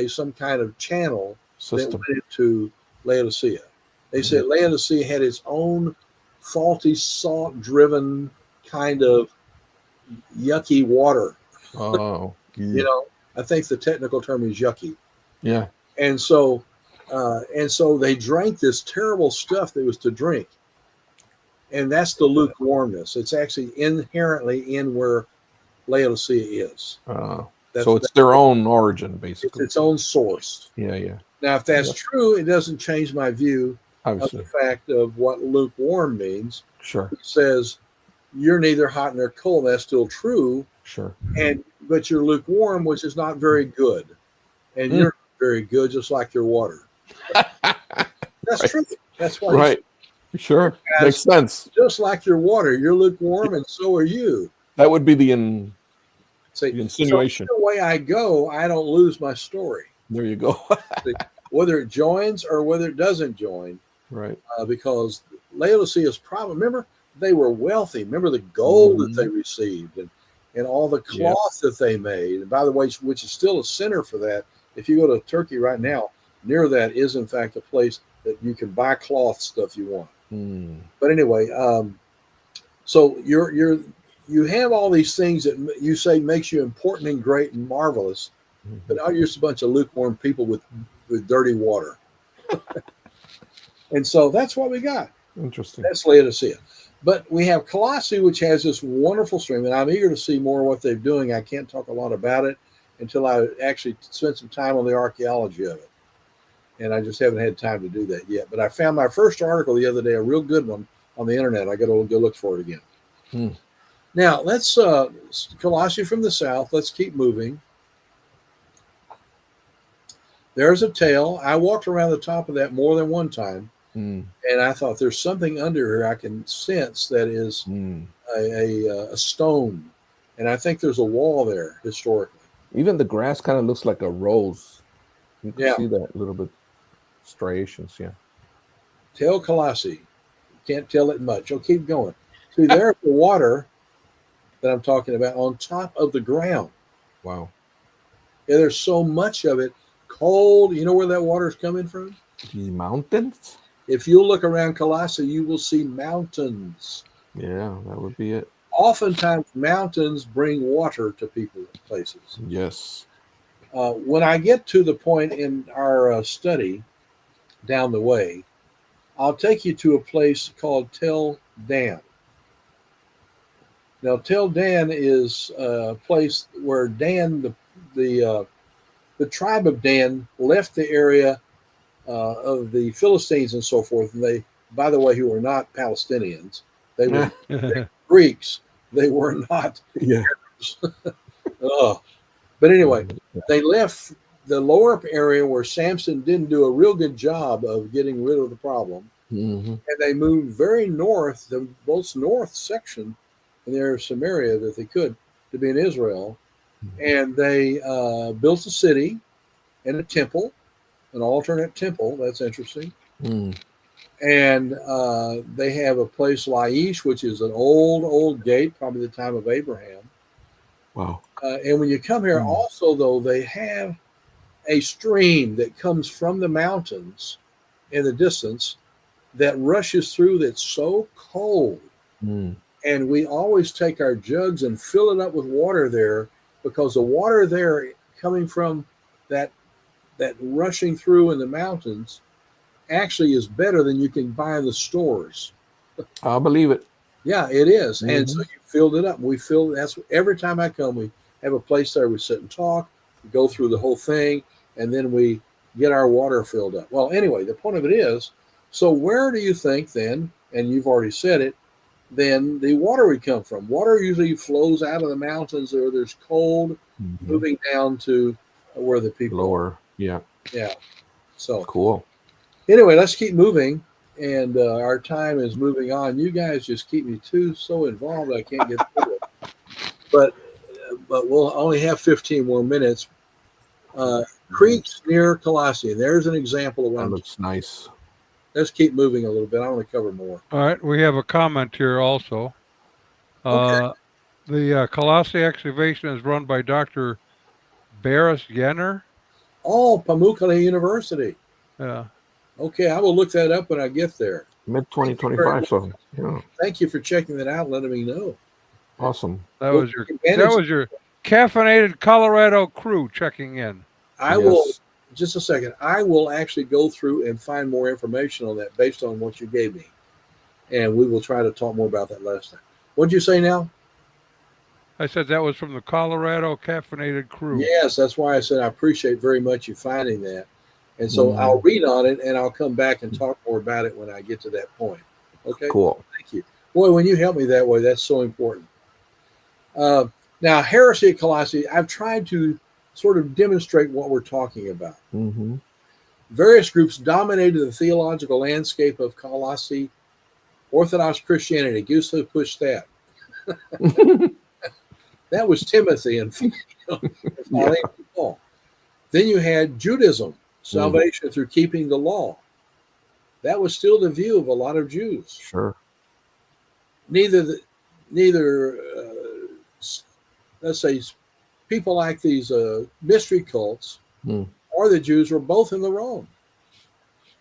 some kind of channel System. that went into Laodicea. They said Laodicea had its own faulty, salt-driven kind of yucky water. Oh, You know, I think the technical term is yucky. yeah. And so they drank this terrible stuff that was to drink. And that's the lukewarmness. It's actually inherently in where Laodicea is. So it's their own origin, basically. It's its own source. Yeah. Now, if that's true, it doesn't change my view Obviously. of the fact of what lukewarm means. Sure. It says you're neither hot nor cold. That's still true. Sure. But you're lukewarm, which is not very good. And you're very good, just like your water. That's true. That's why. Right. Sure. Makes sense. Just like your water, you're lukewarm, and so are you. That would be the So insinuation. the way I go, I don't lose my story. There you go. Whether it joins or whether it doesn't join. Right. Because Laodicea's problem, remember, they were wealthy. Remember the gold that they received and all the cloth that they made. And by the way, which is still a center for that. If you go to Turkey right now, near that is in fact a place that you can buy cloth stuff you want. But anyway, so you have all these things that you say makes you important and great and marvelous, but now you're just a bunch of lukewarm people with dirty water. And so that's what we got. Interesting. That's Laodicea. But we have Colossae, which has this wonderful stream, and I'm eager to see more of what they're doing. I can't talk a lot about it until I actually spend some time on the archaeology of it. And I just haven't had time to do that yet. But I found my first article the other day, a real good one on the internet. I got to go look for it again. Now, let's Colossae from the south. Let's keep moving. There's a tail. I walked around the top of that more than one time. And I thought there's something under here I can sense that is a stone. And I think there's a wall there historically. Even the grass kind of looks like a rose. You can Yeah. see that little bit striations. Yeah. Tell Colossae. Can't tell it much. I'll keep going. See, there's the water that I'm talking about on top of the ground. Wow. Yeah, there's so much of it. Cold. You know where that water is coming from? These mountains? If you look around Colossae, you will see mountains. Yeah, that would be it. Oftentimes, mountains bring water to people and places. Yes. When I get to the point in our study down the way, I'll take you to a place called Tel Dan. Now, Tel Dan is a place where Dan, the tribe of Dan, left the area of the Philistines and so forth. And they, by the way, who were not Palestinians, they were Greeks. They were not. Yeah. But anyway, they left the lower area where Samson didn't do a real good job of getting rid of the problem. And they moved very north, the most north section in their Samaria that they could to be in Israel. And they built a city and a temple, an alternate temple. That's interesting. And they have a place, Laish, which is an old gate, probably the time of Abraham. Wow. And when you come here, also, though, they have a stream that comes from the mountains in the distance that rushes through that's so cold. And we always take our jugs and fill it up with water there, because the water there coming from that rushing through in the mountains actually is better than you can buy in the stores. I'll believe it. Yeah, it is. And so you filled it up. We fill. That's every time I come, we have a place there. We sit and talk, we go through the whole thing, and then we get our water filled up. Well, anyway, the point of it is, so where do you think then, and you've already said it, then the water would come from? Water usually flows out of the mountains, or there's cold moving down to where the people lower. Yeah. Yeah. So cool. Anyway, let's keep moving. And our time is moving on. You guys just keep me so involved I can't get through it. But we'll only have 15 more minutes. Creeks near Colossae. There's an example of one. That looks nice. Let's keep moving a little bit. I want to cover more. All right. We have a comment here also. Okay. The Colossae excavation is run by Dr. Barris Yenner. Oh, Pamukkale University. Yeah. Okay, I will look that up when I get there. Mid 2025. So yeah, Thank you for checking that out and letting me know. awesome. That Well, was your advantage- caffeinated Colorado crew checking in. I Yes. will, just a second, I will actually go through and find more information on that based on what you gave me. And we will try to talk more about that last time. What'd you say now? I said that was from the Colorado caffeinated crew. Yes, that's why I said I appreciate very much you finding that. And so Mhm. I'll read on it and I'll come back and talk more about it when I get to that point. Okay. Cool. Thank you. Boy, when you help me that way, that's so important. Now, heresy at Colossae, I've tried to sort of demonstrate what we're talking about. Mm-hmm. Various groups dominated the theological landscape of Colossae. Orthodox Christianity, guess who pushed that? That was Timothy and Paul. Then you had Judaism, salvation through keeping the law. That was still the view of a lot of Jews. Sure. Neither let's say people like these mystery cults or the Jews were both in the wrong.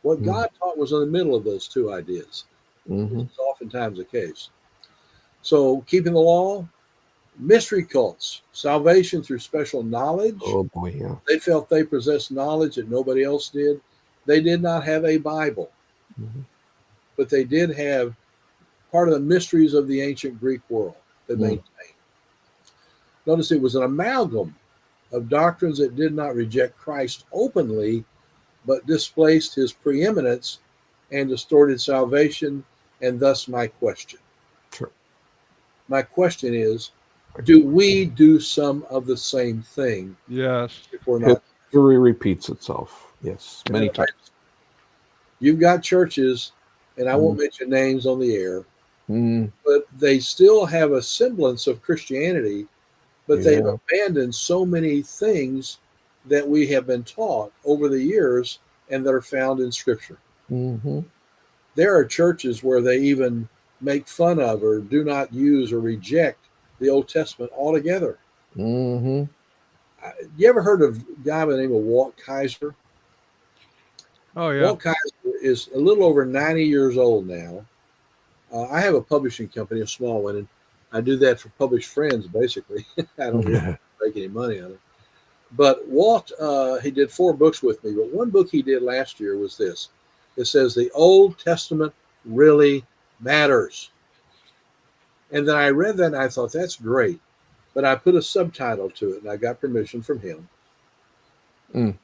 What God taught was in the middle of those two ideas. Mm-hmm. It's oftentimes the case. So keeping the law, mystery cults, salvation through special knowledge. Oh boy, yeah. They felt they possessed knowledge that nobody else did. They did not have a Bible, but they did have part of the mysteries of the ancient Greek world they maintained. Notice it was an amalgam of doctrines that did not reject Christ openly, but displaced his preeminence and distorted salvation, and thus my question. Sure. My question is, do we do some of the same thing? Yes. If we're not. History repeats itself. Yes, many times. You've got churches, and I won't mention names on the air, Mm. but they still have a semblance of Christianity, but they've abandoned so many things that we have been taught over the years and that are found in Scripture. Mm-hmm. There are churches where they even make fun of or do not use or reject the Old Testament altogether. Mm-hmm. You ever heard of a guy by the name of Walt Kaiser? Oh, yeah. Walt Kaiser is a little over 90 years old now. I have a publishing company, a small one, and I do that for published friends, basically. I don't really make any money on it. But Walt, he did 4 books with me, but one book he did last year was this. It says, The Old Testament Really Matters. And then I read that and I thought, that's great. But I put a subtitle to it, and I got permission from him.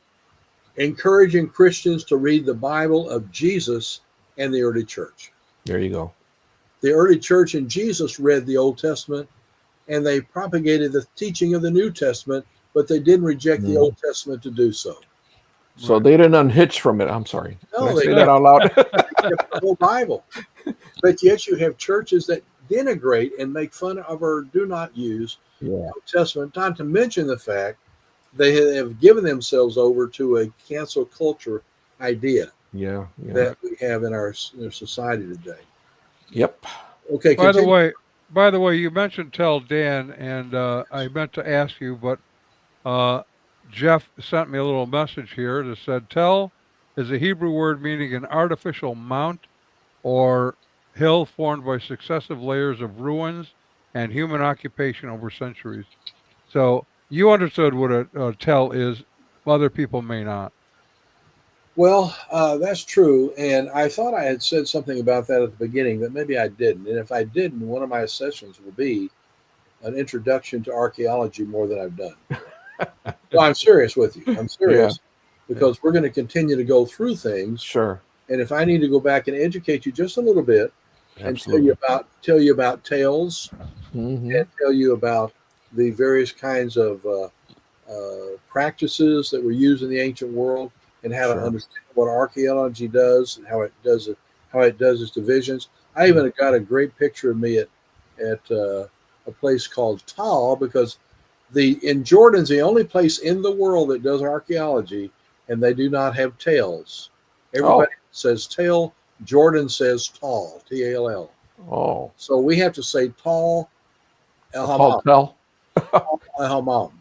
Encouraging Christians to read the Bible of Jesus and the early church. There you go. The early church and Jesus read the Old Testament, and they propagated the teaching of the New Testament, but they didn't reject the Old Testament to do so. So they didn't unhitch from it. I'm sorry. No, Did I they say that out loud? kept the whole Bible. But yet you have churches that denigrate and make fun of or do not use the Old Testament, not to mention the fact they have given themselves over to a cancel culture idea that we have in our society today. Yep. Okay. By the way, you mentioned Tell Dan, and I meant to ask you, but Jeff sent me a little message here that said Tell is a Hebrew word meaning an artificial mount or hill formed by successive layers of ruins and human occupation over centuries. So you understood what a tell is. Other people may not. Well, that's true. And I thought I had said something about that at the beginning, but maybe I didn't. And if I didn't, one of my sessions will be an introduction to archaeology more than I've done. No, I'm serious with you. I'm serious because we're going to continue to go through things. Sure. And if I need to go back and educate you just a little bit and tell you about tales and tell you about the various kinds of practices that were used in the ancient world and how to understand what archaeology does and how it does its divisions. I even got a great picture of me at a place called Tal, because in Jordan's the only place in the world that does archaeology, and they do not have tales. Everybody says tale. Jordan says Tal, T-A-L-L. Oh. So we have to say Tal El Paul Hammam. Tell. El Hammam.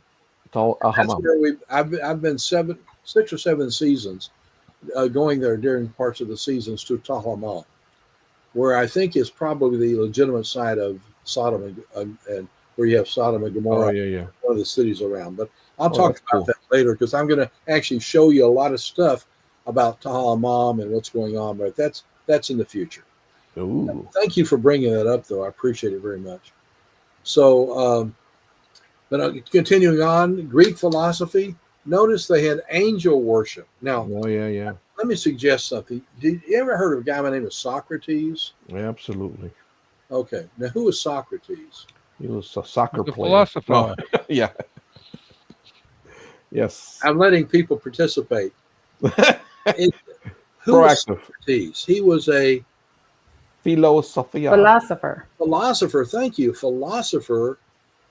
That's Hammam. where I've been 6 or 7 seasons going there during parts of the seasons to Tal Hammam, where I think is probably the legitimate site of Sodom and where you have Sodom and Gomorrah, Oh yeah. one of the cities around. But I'll Oh, talk that's about cool. that later because I'm going to actually show you a lot of stuff about Tal Hammam and what's going on. But that's in the future. Ooh. Thank you for bringing that up, though. I appreciate it very much. So, but continuing on, Greek philosophy. Notice they had angel worship. Now, Oh yeah. let me suggest something. Did you ever heard of a guy by the name of Socrates? Absolutely. Okay. Now, who was Socrates? He was a soccer The player. philosopher. No. Yeah. Yes. I'm letting people participate. Who was Proactive. Socrates? He was a Philosophia. Philosopher. philosopher. Thank you. Philosopher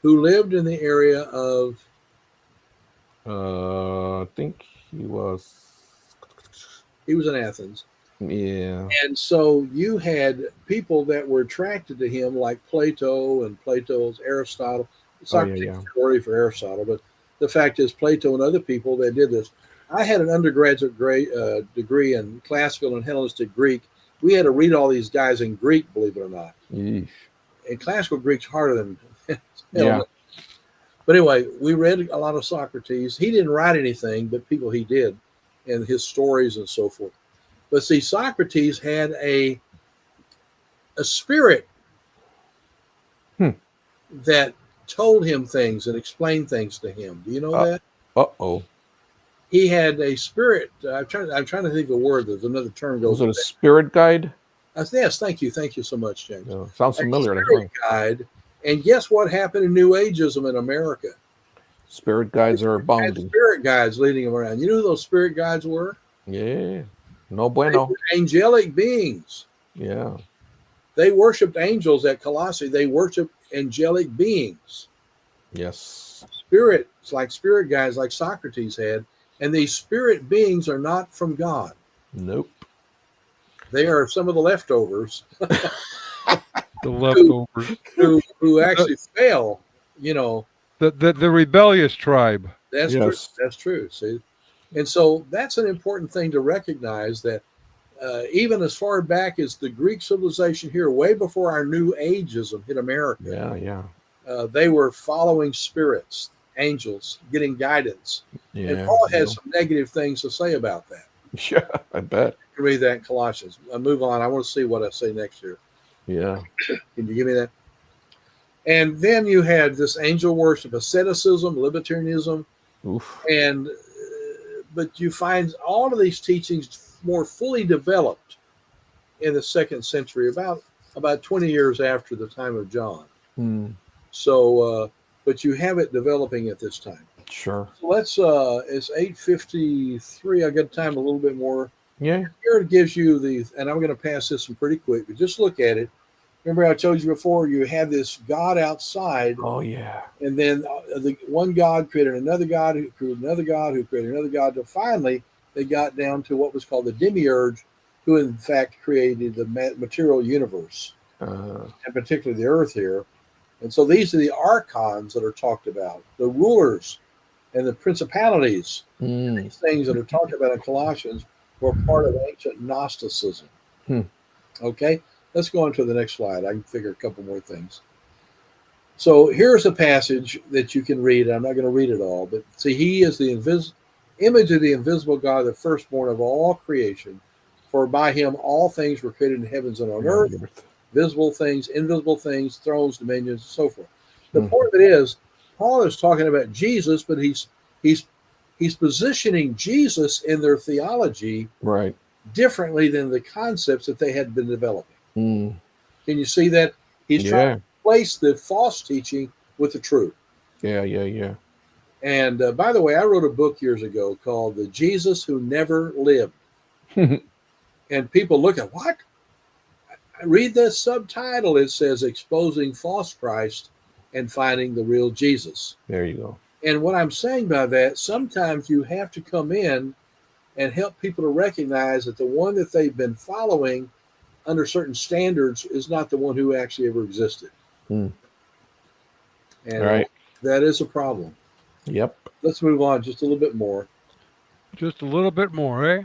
who lived in the area of, I think he was. he was in Athens. Yeah. And so you had people that were attracted to him, like Plato and Plato's Aristotle. Socrates is glory for Aristotle, but the fact is, Plato and other people that did this. I had an undergraduate degree in classical and Hellenistic Greek. We had to read all these guys in Greek, believe it or not. Yeesh. And classical Greek's harder than Yeah. But anyway, we read a lot of Socrates. He didn't write anything, but people he did, and his stories and so forth. But see, Socrates had a spirit that told him things and explained things to him. Do you know that? Uh-oh. He had a spirit. I'm trying to think of a word. There's another term goes. Was it a spirit guide? Yes, thank you so much, James. Yeah. Sounds familiar. A spirit guide. And guess what happened in New Ageism in America? Spirit guides are abounding. Spirit guides leading them around. You know who those spirit guides were? Yeah. No They bueno. were angelic beings. Yeah. They worshipped angels at Colossae. They worshipped angelic beings. Yes. Spirits, like spirit guides, like Socrates had. And these spirit beings are not from God. Nope. They are some of the leftovers. The leftovers. who actually fail, you know. The rebellious tribe. That's true. That's true. See, and so that's an important thing to recognize that even as far back as the Greek civilization here, way before our New Ageism hit America, they were following spirits, angels, getting guidance. Yeah. And Paul has some negative things to say about that. Yeah, I bet. You can read that in Colossians. I'll move on. I want to see what I say next year. Yeah. Can you give me that? And then you had this angel worship, asceticism, libertarianism, and but you find all of these teachings more fully developed in the 2nd century, about 20 years after the time of John. So, but you have it developing at this time. Sure. So let's. It's 8:53. I got time a little bit more. Yeah. Here it gives you and I'm going to pass this one pretty quick, but just look at it. Remember, I told you before, you had this God outside. Oh, yeah. And then the one God created another God, who created another God, who created another God. Till finally, they got down to what was called the demiurge, who in fact created the material universe, and particularly the earth here. And so these are the archons that are talked about, the rulers and the principalities. These things that are talked about in Colossians were part of ancient Gnosticism. Okay? Let's go on to the next slide. I can figure a couple more things. So here's a passage that you can read. I'm not going to read it all, but see, he is the image of the invisible God, the firstborn of all creation. For by him all things were created in heavens and on earth, visible things, invisible things, thrones, dominions, and so forth. The point of it is, Paul is talking about Jesus, but he's positioning Jesus in their theology differently than the concepts that they had been developing. Can you see that? He's trying to replace the false teaching with the truth. Yeah. And by the way, I wrote a book years ago called The Jesus Who Never Lived. And people look at, what? I read the subtitle. It says Exposing False Christ and Finding the Real Jesus. There you go. And what I'm saying by that, sometimes you have to come in and help people to recognize that the one that they've been following under certain standards is not the one who actually ever existed. And Right. that is a problem. Yep. Let's move on just a little bit more. Just a little bit more, eh?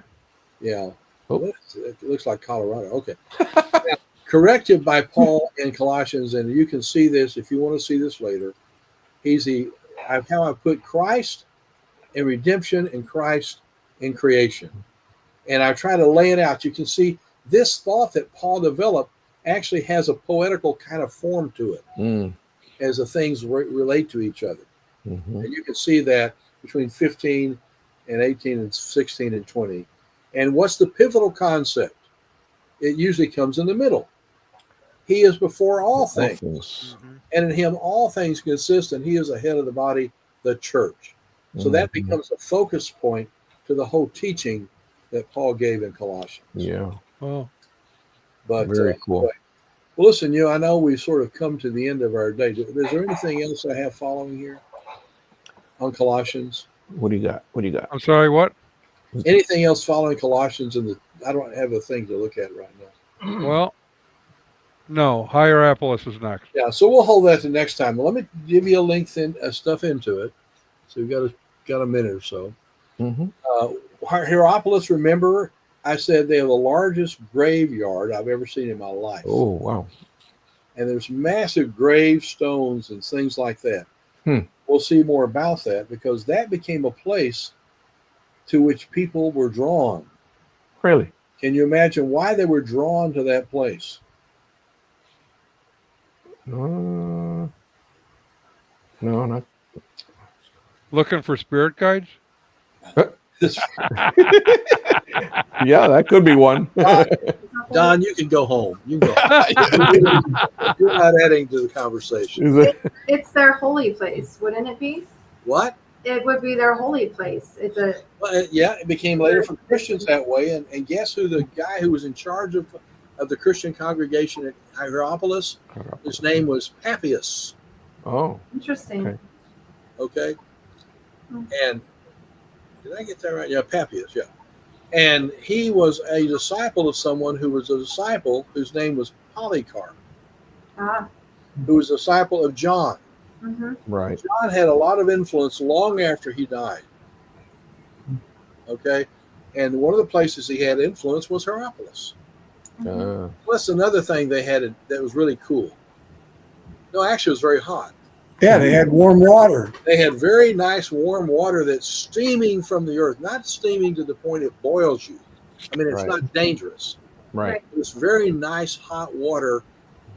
Yeah. Oh. It looks like Colorado. Okay. Now, corrected by Paul in Colossians, and you can see this if you want to see this later. How I put Christ in redemption and Christ in creation. And I try to lay it out. You can see this thought that Paul developed actually has a poetical kind of form to it as the things relate to each other. Mm-hmm. And you can see that between 15 and 18 and 16 and 20. And what's the pivotal concept? It usually comes in the middle. He is before all things, Mm-hmm. and in him all things consist, and he is the head of the body, the church. So that becomes a focus point to the whole teaching that Paul gave in Colossians. Yeah. Oh, But Very cool. anyway. Well, listen, I know we've sort of come to the end of our day. Is there anything else I have following here on Colossians? What do you got? What do you got? I'm sorry, what? Anything else following Colossians? I don't have a thing to look at right now. Well, no. Hierapolis is next. Yeah, so we'll hold that to next time. Let me give you a link stuff into it. So we've got a minute or so. Mm-hmm. Hierapolis, remember, I said they have the largest graveyard I've ever seen in my life. Oh, wow. And there's massive gravestones and things like that. Hmm. We'll see more about that because that became a place to which people were drawn. Really? Can you imagine why they were drawn to that place? No, not. Looking for spirit guides? Yeah, that could be one. Don, you can go home. You can go home. You're not adding to the conversation. Is it? It's their holy place, wouldn't it be? What? It would be their holy place. It's a Well, yeah, it became later for Christians that way. And guess who the guy who was in charge of the Christian congregation at Hierapolis? His name was Papias. Oh, interesting. Okay. Okay. And did I get that right? Yeah, Papias, yeah. And he was a disciple of someone who was a disciple whose name was Polycarp, who was a disciple of John. Mm-hmm. right. John had a lot of influence long after he died. Okay. And one of the places he had influence was Hierapolis. Plus another thing they had that was really cool. No, actually it was very hot. Yeah, they had warm water. They had very nice warm water that's steaming from the earth, not steaming to the point it boils you. I mean, it's Right. not dangerous. Right. It's very nice hot water,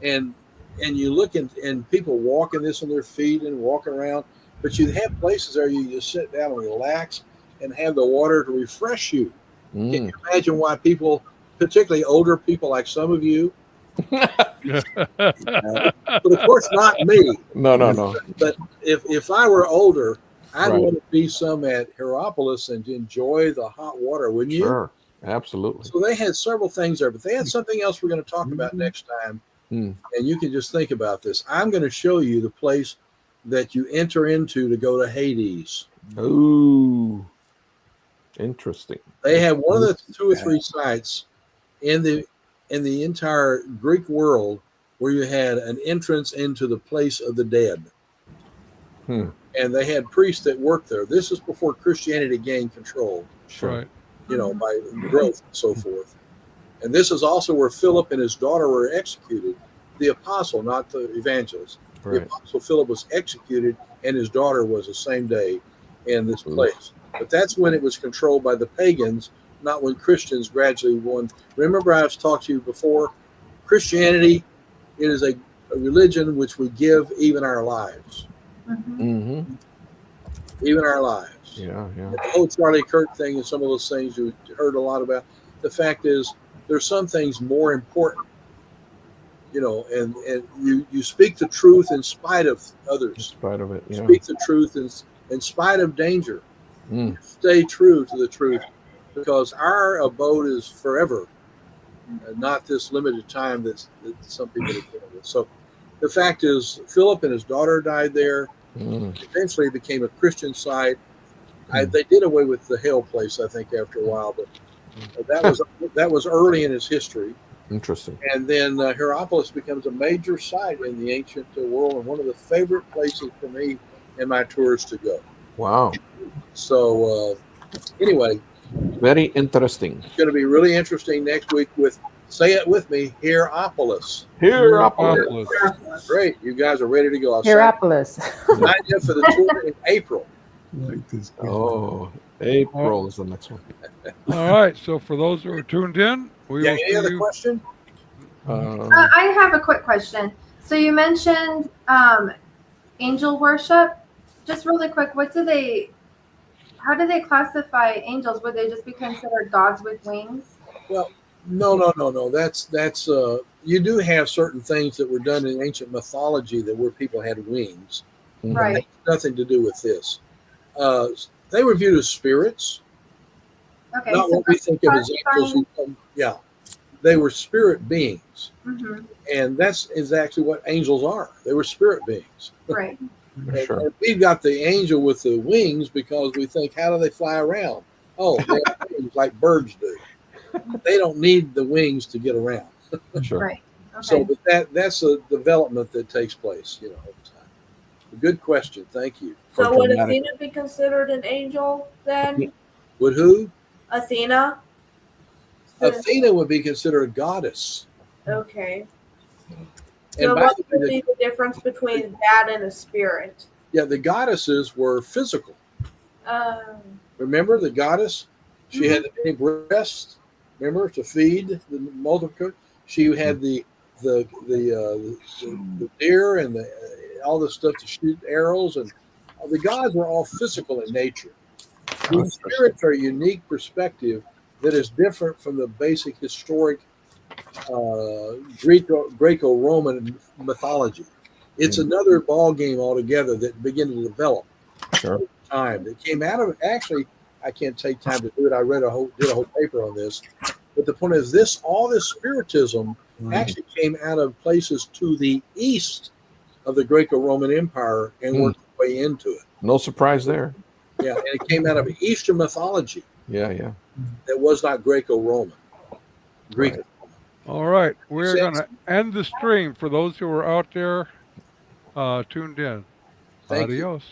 and you look and people walking this on their feet and walking around, but you have places there you just sit down and relax and have the water to refresh you. Can you imagine why people, particularly older people like some of you, but of course not me. No. But if I were older, I'd Right. want to be some at Hierapolis and enjoy the hot water, wouldn't you? Sure. Absolutely. So they had several things there, but they had something else we're going to talk about next time. Mm. And you can just think about this. I'm going to show you the place that you enter into to go to Hades. Ooh. Interesting. They have one of the 2 or 3 sites in the entire Greek world where you had an entrance into the place of the dead. And they had priests that worked there. This is before Christianity gained control, Right. by growth and so forth. And this is also where Philip and his daughter were executed. The apostle, not the evangelist. Right. The apostle Philip was executed, and his daughter was the same day in this place. But that's when it was controlled by the pagans, not when Christians gradually won. Remember, I've talked to you before, Christianity, it is a religion which we give even our lives. Mm-hmm. Even our lives. Yeah. The whole Charlie Kirk thing and some of those things you heard a lot about. The fact is, there's some things more important, and you speak the truth in spite of others. In spite of it, yeah. Speak the truth in spite of danger. Stay true to the truth, because our abode is forever, and not this limited time that some people are dealing with. So the fact is, Philip and his daughter died there. Eventually it became a Christian site. They did away with the hell place, I think, after a while, but that was early in its history. Interesting. And then Hierapolis becomes a major site in the ancient world and one of the favorite places for me in my tours to go. Wow. So anyway, Very interesting. it's going to be really interesting next week with, say it with me, Hierapolis. Hierapolis. Great. You guys are ready to go. I'll Hierapolis. sign you up for the tour in April. Like this guy. Oh, April is the next one. All right. So for those who are tuned in, we Yeah, will any see other you. question? I have a quick question. So you mentioned angel worship. Just really quick, how do they classify angels? Would they just be considered gods with wings? Well, no. That's you do have certain things that were done in ancient mythology that where people had wings. Mhm. Right. It has nothing to do with this. They were viewed as spirits, Okay. not So what we think of as angels. Who come, yeah, they were spirit beings, Mhm. and that's exactly what angels are. They were spirit beings. Right. Sure. And we've got the angel with the wings because we think, how do they fly around? Oh, they have wings like birds do. They don't need the wings to get around. Sure. Right. Okay. So, but that's a development that takes place, over time. Good question. Thank you. So Or would dramatic. Athena be considered an angel then? Would who? Athena? Athena would be considered a goddess. Okay. And So by what the way, would be the difference between that and a spirit? the goddesses were physical. Um, Remember the goddess? She had the many breasts. Remember, to feed the multitude. She had the deer and all the stuff to shoot arrows, and the gods were all physical in nature. The spirits are a unique perspective that is different from the basic historic Greco-Roman mythology. It's another ball game altogether that began to develop Sure. over time. It came out of, actually, I can't take time to do it. I did a whole paper on this, but the point is all this spiritism actually came out of places to the east of the Greco-Roman Empire and worked its way into it. No surprise there. Yeah, and it came out of Eastern mythology Yeah. that was not Greco-Roman. Greek. Right. All right. We're Makes going sense? to end the stream for those who are out there tuned in. Thank you. Adios.